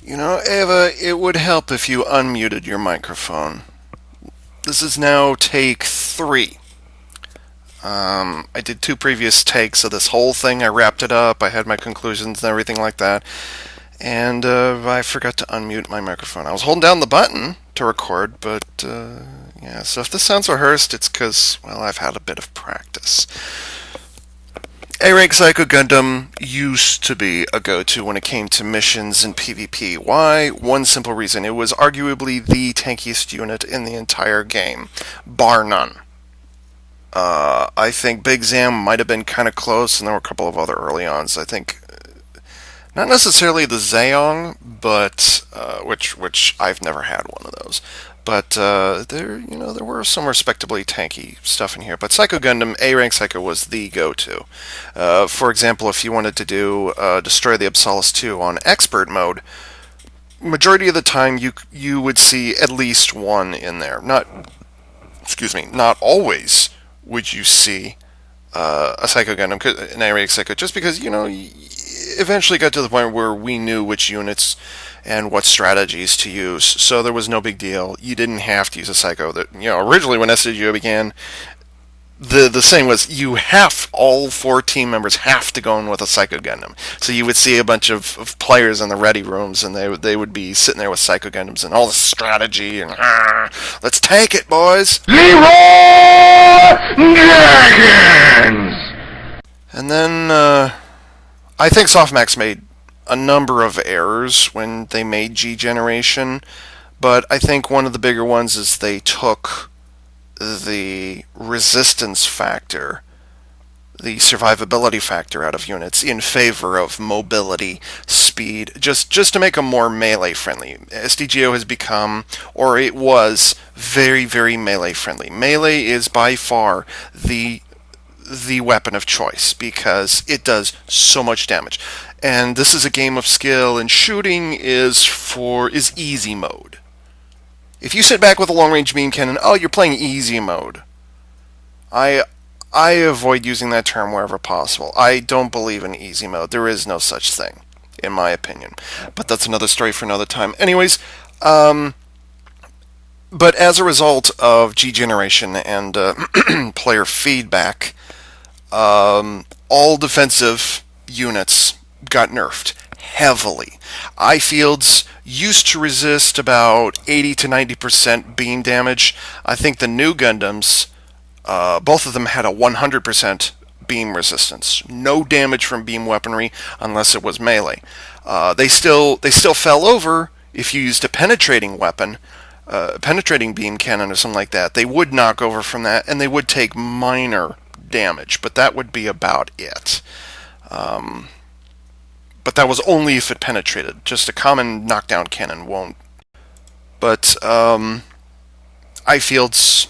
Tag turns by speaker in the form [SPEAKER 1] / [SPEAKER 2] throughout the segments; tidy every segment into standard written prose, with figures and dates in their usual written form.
[SPEAKER 1] You know, Ava, it would help if you unmuted your microphone. This is now take 3. I did 2 previous takes of this whole thing. I wrapped it up. I had my conclusions and everything like that. And I forgot to unmute my microphone. I was holding down the button to record, but yeah. So if this sounds rehearsed, it's because, well, I've had a bit of practice. A-Rank Psycho Gundam used to be a go-to when it came to missions and PvP. Why? One simple reason. It was arguably the tankiest unit in the entire game, bar none. I think Big Zam might have been kind of close, and there were a couple of other early-ons. I think not necessarily the Zeong, but which I've never had one of those. But there were some respectably tanky stuff in here. But Psycho Gundam A-Rank Psycho was the go-to. For example, if you wanted to do Destroy the Absolus 2 on Expert mode, majority of the time you would see at least one in there. Not always would you see a Psycho Gundam, an A-Rank Psycho, just because eventually got to the point where we knew which units and what strategies to use, so there was no big deal. You didn't have to use a Psycho. That originally when SDGO began, the saying was all 4 team members have to go in with a Psycho Gundam. So you would see a bunch of players in the ready rooms, and they would be sitting there with Psycho Gundams and all the strategy and let's take it, boys.
[SPEAKER 2] Leroy Dragons!
[SPEAKER 1] And then I think Softmax made a number of errors when they made G Generation, but I think one of the bigger ones is they took the resistance factor, the survivability factor out of units in favor of mobility, speed, just to make them more melee friendly. SDGO has become, or it was, very, very melee friendly. Melee is by far the weapon of choice because it does so much damage. And this is a game of skill, and shooting is easy mode. If you sit back with a long-range beam cannon, you're playing easy mode. I avoid using that term wherever possible. I don't believe in easy mode. There is no such thing, in my opinion. But that's another story for another time. Anyways, but as a result of G Generation and player feedback, all defensive units got nerfed heavily. Eye fields used to resist about 80 to 90% beam damage. I think the new Gundams, both of them had a 100% beam resistance. No damage from beam weaponry unless it was melee. They still fell over if you used a penetrating weapon, penetrating beam cannon or something like that. They would knock over from that, and they would take minor damage, but that would be about it. But that was only if it penetrated. Just a common knockdown cannon won't. But eye fields,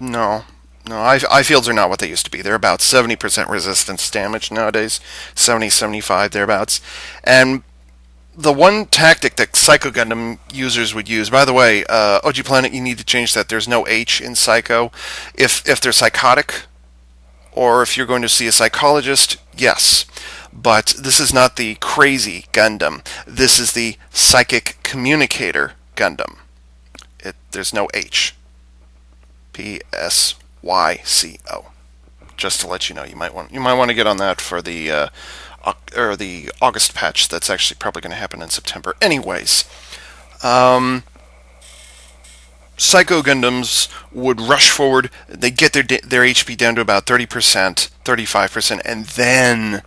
[SPEAKER 1] no, eye fields are not what they used to be. They're about 70% resistance damage nowadays, 70, 75 thereabouts. And the one tactic that Psycho Gundam users would use, by the way, OG Planet, you need to change that. There's no H in Psycho. If they're psychotic, or if you're going to see a psychologist, yes. But this is not the crazy Gundam. This is the psychic communicator Gundam. There's no H. Psyco. Just to let you know, you might want to get on that for the August patch. That's actually probably going to happen in September. Anyways, Psycho Gundams would rush forward. They'd get their HP down to about 30%, 35%, and then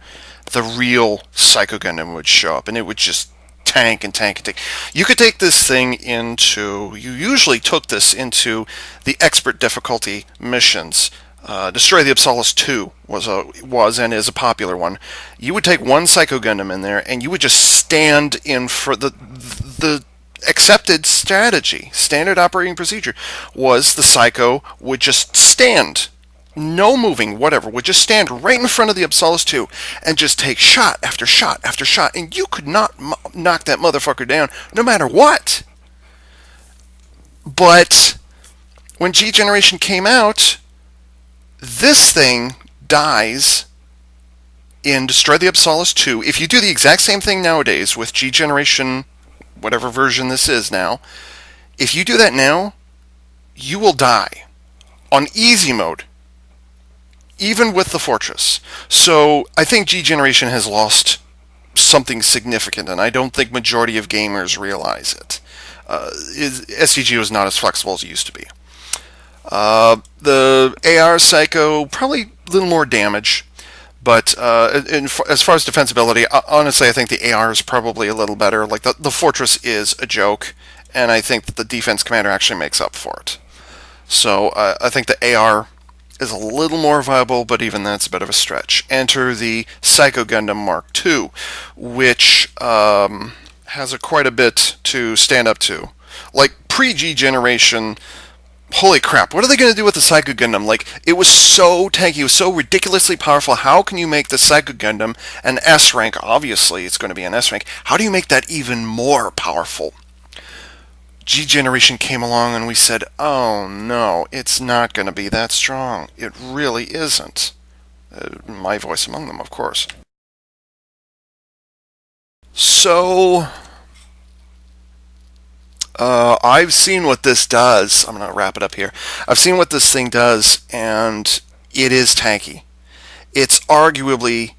[SPEAKER 1] the real Psycho Gundam would show up, and it would just tank and tank and tank. You could take this thing you usually took this into the expert difficulty missions. Destroy the Absolus 2 was and is a popular one. You would take one Psycho Gundam in there, and you would just stand in for the accepted strategy, standard operating procedure, was the Psycho would just stand, no moving, whatever, would just stand right in front of the Absolus 2 and just take shot after shot after shot, and you could not knock that motherfucker down no matter what. But when G Generation came out, this thing dies in Destroy the Absolus 2. If you do the exact same thing nowadays with G Generation whatever version this is now, if you do that now, you will die on easy mode, even with the Fortress. So I think G Generation has lost something significant, and I don't think majority of gamers realize it. SDGO is not as flexible as it used to be. The AR Psycho, probably a little more damage, but as far as defensibility, honestly, I think the AR is probably a little better. Like the Fortress is a joke, and I think that the Defense Commander actually makes up for it. So I think the AR is a little more viable, but even that's a bit of a stretch. Enter the Psycho Gundam Mk-II, which has quite a bit to stand up to. Like pre-G Generation, holy crap, what are they going to do with the Psycho Gundam? Like, it was so tanky, it was so ridiculously powerful. How can you make the Psycho Gundam an S rank? Obviously, it's going to be an S rank. How do you make that even more powerful? G Generation came along and we said, oh no, it's not going to be that strong. It really isn't. My voice among them, of course. So, I've seen what this does. I'm going to wrap it up here. I've seen what this thing does, and it is tanky. It's arguably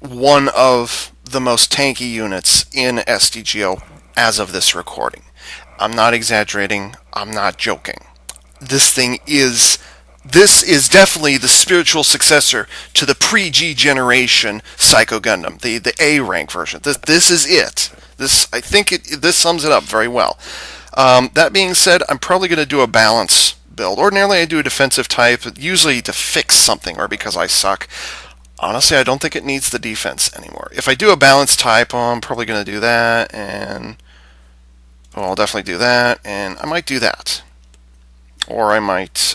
[SPEAKER 1] one of the most tanky units in SDGO as of this recording. I'm not exaggerating. I'm not joking. This is definitely the spiritual successor to the pre-G Generation Psycho Gundam, the A rank version. This is it. I think this sums it up very well. That being said, I'm probably going to do a balance build. Ordinarily, I do a defensive type, usually to fix something or because I suck. Honestly, I don't think it needs the defense anymore. If I do a balance type, I'm probably going to do that, and I'll definitely do that, and I might do that. Or I might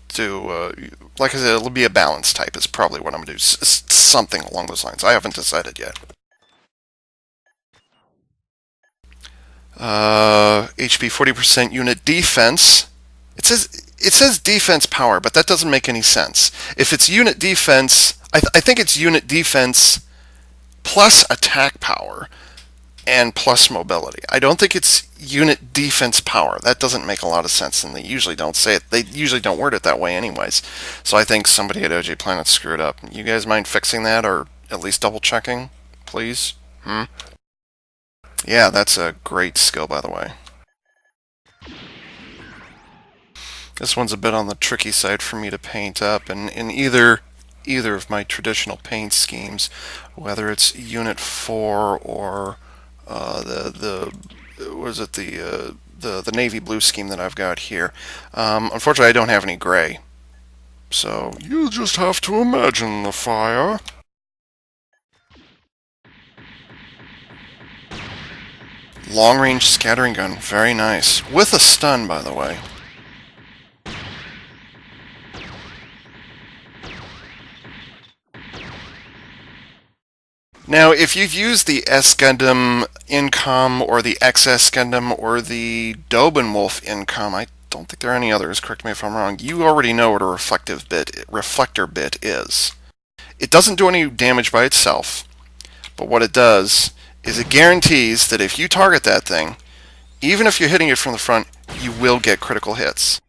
[SPEAKER 1] do, like I said, it'll be a balance type is probably what I'm going to do. Something along those lines. I haven't decided yet. HP 40% unit defense. It says defense power, but that doesn't make any sense. If it's unit defense, I think it's unit defense plus attack power and plus mobility. I don't think it's unit defense power. That doesn't make a lot of sense, and they usually don't say it. They usually don't word it that way anyways. So I think somebody at OJ Planet screwed up. You guys mind fixing that, or at least double checking, please? Yeah, that's a great skill, by the way. This one's a bit on the tricky side for me to paint up, and in either of my traditional paint schemes, whether it's Unit 4 or the navy blue scheme that I've got here. Unfortunately, I don't have any gray, so you'll just have to imagine the fire. Long-range scattering gun, very nice. With a stun, by the way. Now, if you've used the S Gundam Incom or the XS Gundam or the Dobenwolf Incom, I don't think there are any others, correct me if I'm wrong, you already know what a reflector bit is. It doesn't do any damage by itself, but what it does is it guarantees that if you target that thing, even if you're hitting it from the front, you will get critical hits.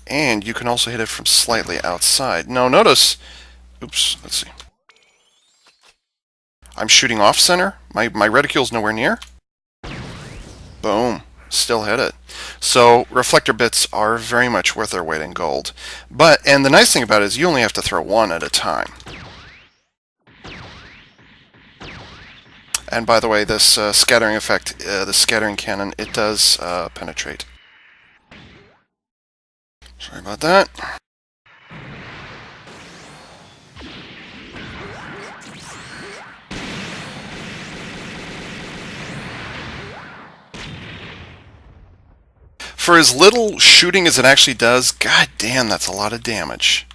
[SPEAKER 1] And you can also hit it from slightly outside. Now notice, oops, let's see. I'm shooting off center. My reticule's nowhere near. Boom. Still hit it. So reflector bits are very much worth their weight in gold. And the nice thing about it is you only have to throw one at a time. And by the way, this scattering effect, the scattering cannon, it does penetrate. Sorry about that. For as little shooting as it actually does, god damn, that's a lot of damage.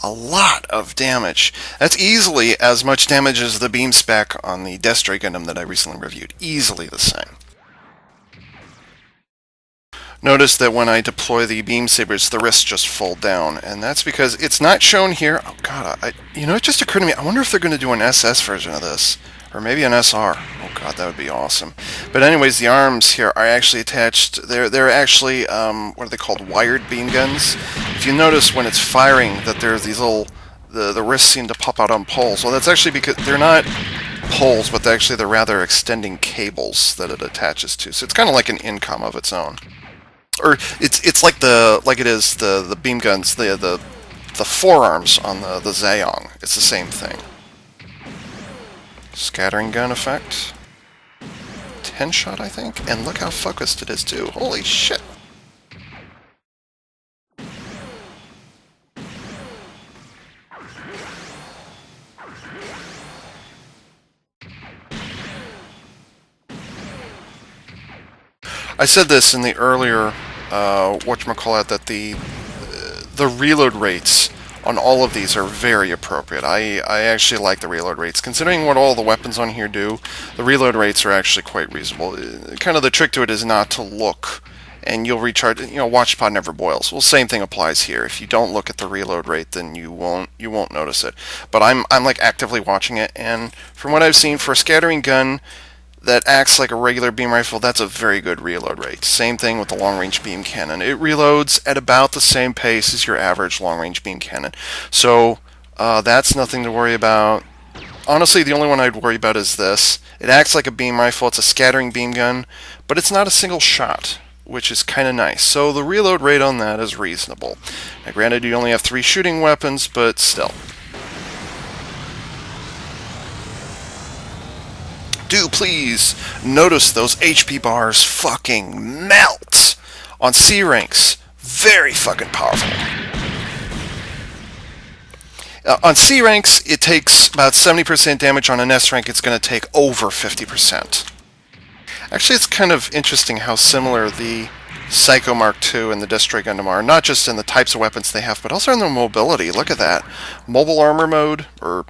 [SPEAKER 1] A lot of damage. That's easily as much damage as the beam spec on the Destroy Gundam that I recently reviewed. Easily the same. Notice that when I deploy the beam sabers, the wrists just fold down, and that's because it's not shown here. Oh god, it just occurred to me, I wonder if they're going to do an SS version of this, or maybe an SR. Oh god, that would be awesome. But anyways, the arms here are actually attached. They're actually what are they called? Wired beam guns. If you notice when it's firing that there's these little the wrists seem to pop out on poles. Well, that's actually because they're not poles, but they're rather extending cables that it attaches to. So it's kind of like an income of its own. Or it's like the beam guns, the forearms on the Zayong. It's the same thing. Scattering gun effect. 10 shot, I think. And look how focused it is too. Holy shit. I said this in the earlier whatchamacallit, that the reload rates on all of these are very appropriate. I actually like the reload rates. Considering what all the weapons on here do, the reload rates are actually quite reasonable. Kind of the trick to it is not to look, and you'll recharge. Watch pod never boils. Well, same thing applies here. If you don't look at the reload rate, then you won't notice it. But I'm like actively watching it, and from what I've seen, for a scattering gun that acts like a regular beam rifle, that's a very good reload rate. Same thing with the long-range beam cannon. It reloads at about the same pace as your average long-range beam cannon. So that's nothing to worry about. Honestly, the only one I'd worry about is this. It acts like a beam rifle. It's a scattering beam gun, but it's not a single shot, which is kind of nice. So the reload rate on that is reasonable. Now, granted, you only have 3 shooting weapons, but still. Do please notice those HP bars fucking melt on C ranks. Very fucking powerful. On C ranks, it takes about 70% damage. On an S rank, it's going to take over 50%. Actually, it's kind of interesting how similar the Psycho Mk-II and the Destroy Gundam are, not just in the types of weapons they have, but also in their mobility. Look at that. Mobile armor mode, or,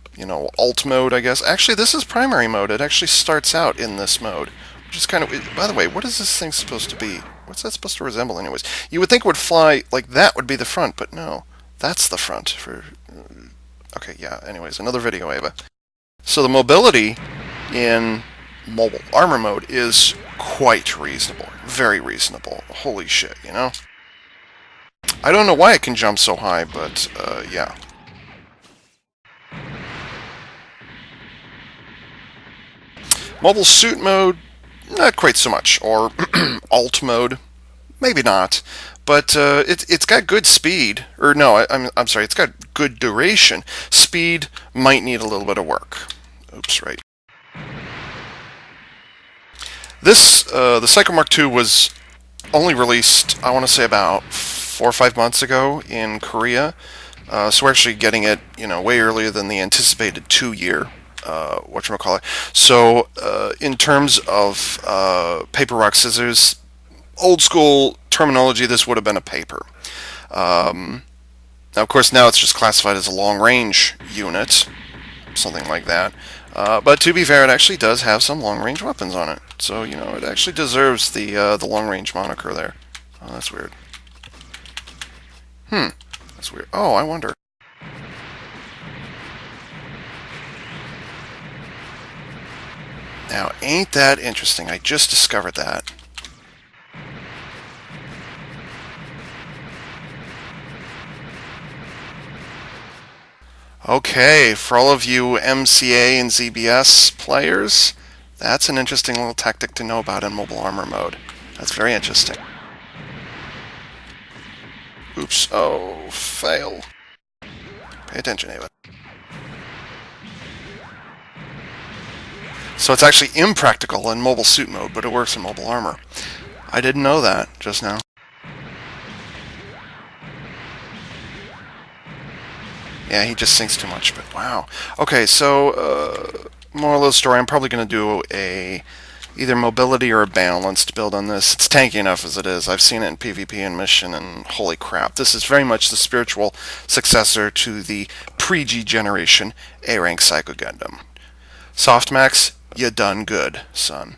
[SPEAKER 1] alt mode, I guess. Actually, this is primary mode. It actually starts out in this mode, which is kind of... By the way, what is this thing supposed to be? What's that supposed to resemble anyways? You would think it would fly, like that would be the front, but no. That's the front for... Okay, yeah, anyways, another video, Ava. So the mobility in mobile armor mode is quite reasonable. Very reasonable. Holy shit, I don't know why it can jump so high, but, yeah. Mobile suit mode, not quite so much. Or alt mode, maybe not. But it's got good speed. Or no, I'm sorry, it's got good duration. Speed might need a little bit of work. Oops, right. This, the Psycho Mk-II was only released, I want to say, about 4 or 5 months ago in Korea. So we're actually getting it, way earlier than the anticipated 2-year, whatchamacallit. So, in terms of paper, rock, scissors, old school terminology, this would have been a paper. Now, of course, now it's just classified as a long-range unit, something like that. But to be fair, it actually does have some long-range weapons on it. So, it actually deserves the long-range moniker there. Oh, that's weird. That's weird. Oh, I wonder. Now, ain't that interesting? I just discovered that. Okay, for all of you MCA and ZBS players, that's an interesting little tactic to know about in mobile armor mode. That's very interesting. Oops. Oh, fail. Pay attention, Ava. So it's actually impractical in mobile suit mode, but it works in mobile armor. I didn't know that just now. Yeah, he just sinks too much, but wow. Okay, so, moral of the story, I'm probably going to do either mobility or a balanced build on this. It's tanky enough as it is. I've seen it in PvP and mission, and holy crap. This is very much the spiritual successor to the pre-G generation A-rank Psycho Gundam. Softmax, you done good, son.